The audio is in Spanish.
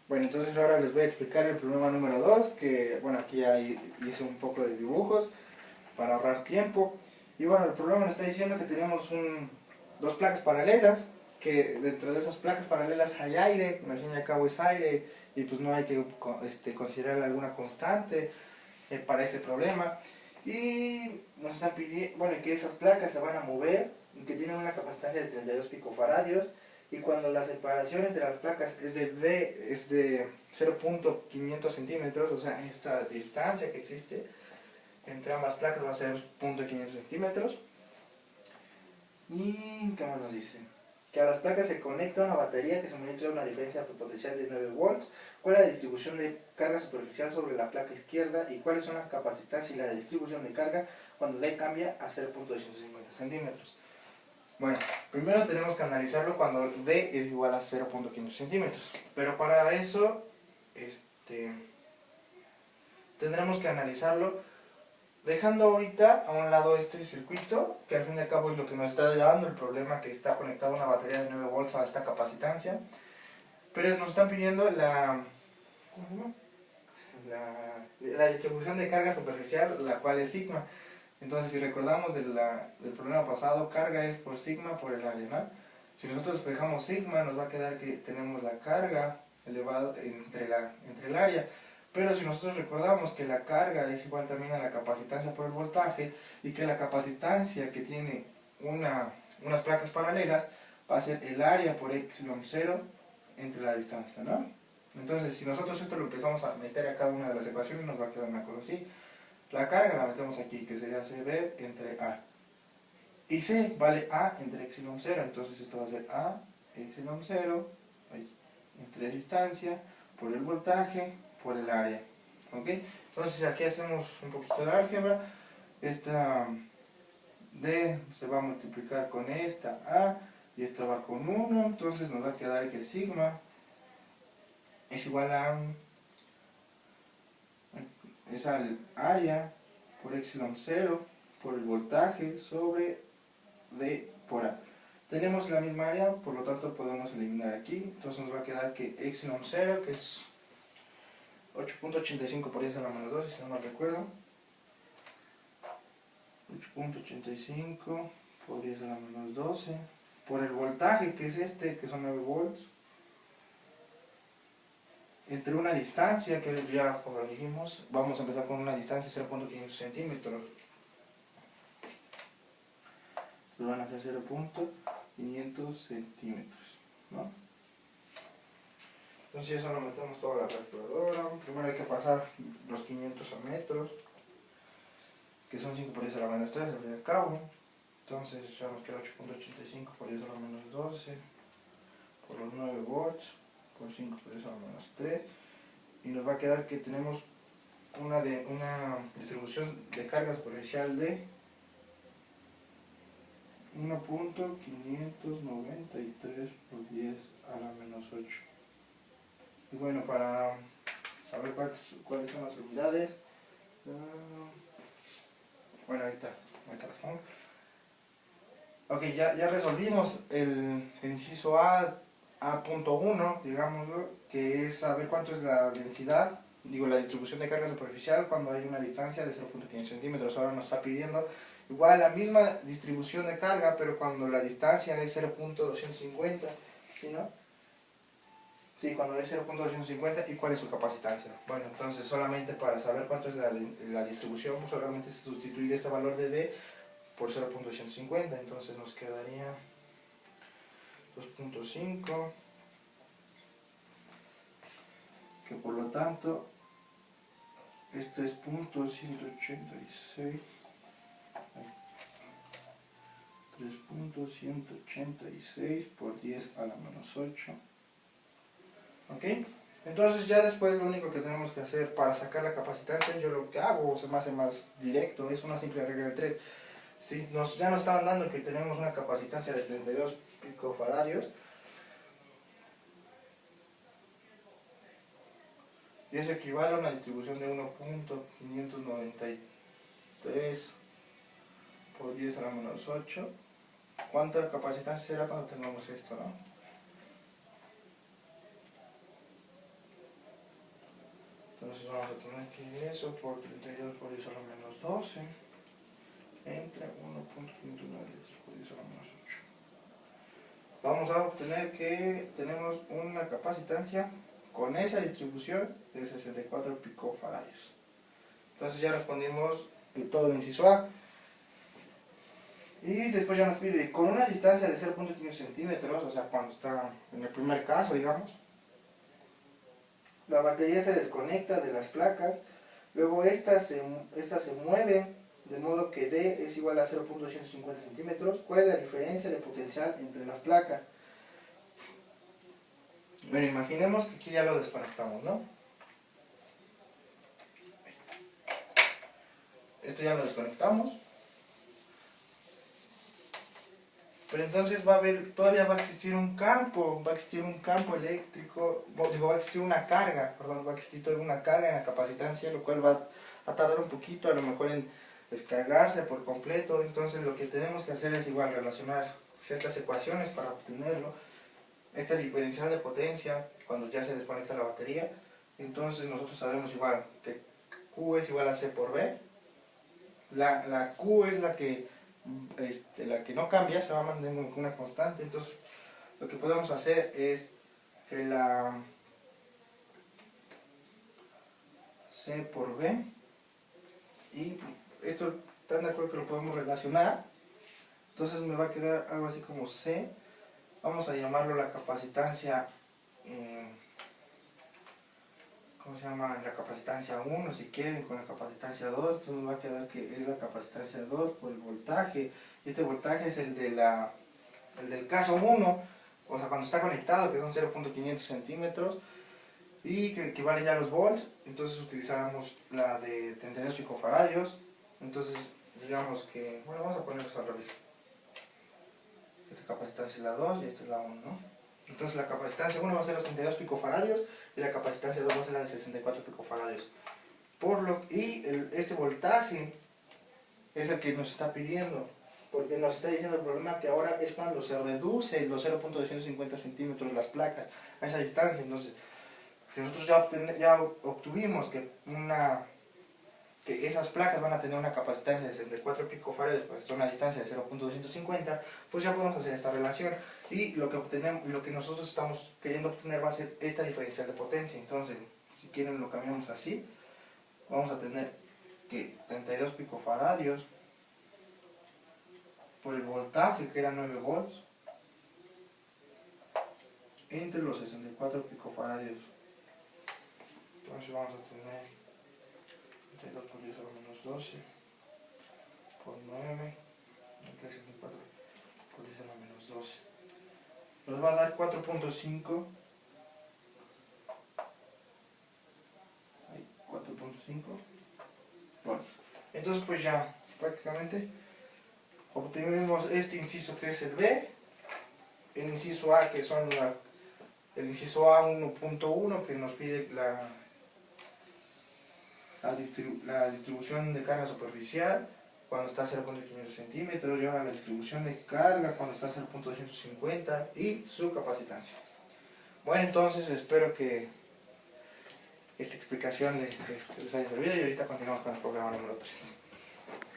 Bueno, entonces ahora les voy a explicar el problema número 2, que bueno, aquí ya hice un poco de dibujos para ahorrar tiempo. Y bueno, el problema nos está diciendo que tenemos dos placas paralelas, que dentro de esas placas paralelas hay aire, al fin y al cabo es aire, y pues no hay que considerar alguna constante para ese problema. Y nos están pidiendo, bueno, que esas placas se van a mover, que tienen una capacitancia de 32 picofaradios, y cuando la separación entre las placas es de 0.500 centímetros, o sea, esta distancia que existe entre ambas placas va a ser 0.500 centímetros. ¿Y qué más nos dice? Que a las placas se conecta una batería que suministra una diferencia potencial de 9 volts. ¿Cuál es la distribución de carga superficial sobre la placa izquierda? ¿Y cuáles son la capacidad y la distribución de carga cuando D cambia a 0.250 centímetros? Bueno, primero tenemos que analizarlo cuando D es igual a 0.500 centímetros. Pero para eso, tendremos que analizarlo dejando ahorita a un lado este circuito, que al fin y al cabo es lo que nos está dando el problema, que está conectada una batería de 9 volts a esta capacitancia. Pero nos están pidiendo la distribución de carga superficial, la cual es sigma. Entonces, si recordamos del problema pasado, carga es por sigma por el área, ¿no? Si nosotros despejamos sigma, nos va a quedar que tenemos la carga elevada entre el área. Pero si nosotros recordamos que la carga es igual también a la capacitancia por el voltaje, y que la capacitancia que tiene unas placas paralelas va a ser el área por epsilon 0 entre la distancia, ¿no? Entonces, si nosotros esto lo empezamos a meter a cada una de las ecuaciones, nos va a quedar una cosa así. La carga la metemos aquí, que sería CB entre A. Y C vale A entre epsilon 0, entonces esto va a ser A epsilon 0 entre distancia por el voltaje por el área. ¿Ok? Entonces aquí hacemos un poquito de álgebra. Esta D se va a multiplicar con esta A y esto va con 1, entonces nos va a quedar que sigma es igual a es al área por epsilon 0 por el voltaje sobre D por A. Tenemos la misma área, por lo tanto podemos eliminar aquí, entonces nos va a quedar que epsilon 0, que es 8.85 por 10 a la menos 2, si no mal recuerdo, 8.85 por 10 a la menos 12, por el voltaje, que es este, que son 9 volts, entre una distancia, que ya como dijimos, vamos a empezar con una distancia de 0.500 centímetros, lo van a hacer 0.500 centímetros, ¿no? Entonces eso lo metemos toda la calculadora. Primero hay que pasar los 500 a metros, que son 5 por 10 a la menos 3 al fin y al cabo. Entonces ya nos queda 8.85 por 10 a la menos 12 por los 9 volts por 5 por 10 a la menos 3, y nos va a quedar que tenemos una distribución de carga superficial de 1.593 por 10 a la menos 8. Y bueno, para saber cuáles son las unidades, bueno, ahorita las pongo. Ok, ya resolvimos el inciso A.1, digámoslo, que es saber cuánto es la densidad, la distribución de carga superficial cuando hay una distancia de 0.500 centímetros. Ahora nos está pidiendo igual la misma distribución de carga, pero cuando la distancia es 0.250, ¿sí, no? Sí, cuando es 0.250, ¿y cuál es su capacitancia? Bueno, entonces solamente para saber cuánto es la distribución, solamente sustituir este valor de D por 0.250, entonces nos quedaría 2.5, que por lo tanto es 3.186 por 10 a la menos 8. ¿Ok? Entonces ya después lo único que tenemos que hacer para sacar la capacitancia, yo lo que hago, se me hace más directo, es una simple regla de 3. Si ya nos estaban dando que tenemos una capacitancia de 32 picofaradios, y eso equivale a una distribución de 1.593 por 10 a la menos 8. ¿Cuánta capacitancia será cuando tengamos esto, no? Entonces vamos a tener que eso por 32 por 10 a la menos 12 entre 1.29 litros por 10 a la menos 8. Vamos a obtener que tenemos una capacitancia con esa distribución de 64 picofaradios. Entonces ya respondimos todo el inciso A. Y después ya nos pide, con una distancia de 0.15 centímetros, o sea, cuando está en el primer caso, digamos, la batería se desconecta de las placas, luego estas se mueven, de modo que D es igual a 0.250 centímetros. ¿Cuál es la diferencia de potencial entre las placas? Bueno, imaginemos que aquí ya lo desconectamos, ¿no? Esto ya lo desconectamos. Pero entonces todavía va a existir un campo eléctrico, digo, va a existir una carga, perdón, va a existir todavía una carga en la capacitancia, lo cual va a tardar un poquito, a lo mejor en descargarse por completo. Entonces lo que tenemos que hacer es igual relacionar ciertas ecuaciones para obtenerlo. Esta diferencial de potencia, cuando ya se desconecta la batería, entonces nosotros sabemos igual que Q es igual a C por B. La Q es la que no cambia, se va a mantener como una constante. Entonces lo que podemos hacer es que la C por B, y esto tan de acuerdo que lo podemos relacionar, entonces me va a quedar algo así como C, vamos a llamarlo la capacitancia, ¿cómo se llama? La capacitancia 1 si quieren, con la capacitancia 2, entonces nos va a quedar que es la capacitancia 2 por el voltaje, y este voltaje es el del caso 1, o sea, cuando está conectado, que son 0.500 centímetros, y que equivale ya a los volts. Entonces utilizáramos la de 32 picofaradios. Entonces digamos que, bueno, vamos a ponerlos al revés. Esta capacitancia es la 2 y esta es la 1, ¿no? Entonces la capacitancia 1 va a ser los 32 picofaradios y la capacitancia 2 va a ser la de 64 picofaradios. Este voltaje es el que nos está pidiendo, porque nos está diciendo el problema que ahora es cuando se reduce los 0.250 centímetros las placas a esa distancia. Entonces nosotros ya obtuvimos que esas placas van a tener una capacitancia de 64 picofarads, pues son una distancia de 0.250, pues ya podemos hacer esta relación. Y lo que nosotros estamos queriendo obtener va a ser esta diferencial de potencia. Entonces, si quieren lo cambiamos así, vamos a tener que 32 picofaradios por el voltaje, que era 9 volts, entre los 64 picofaradios. Entonces vamos a tener 32 por 10 a la menos 12 por 9 entre 64 por 10 a la menos 12. Nos va a dar 4.5. 4.5. Bueno, entonces pues ya prácticamente obtenemos este inciso que es el B, el inciso A que son el inciso A 1.1 que nos pide la distribución de carga superficial cuando está a 0.500 centímetros, y ahora la distribución de carga cuando está a 0.250 y su capacitancia. Bueno, entonces espero que esta explicación les haya servido y ahorita continuamos con el programa número 3.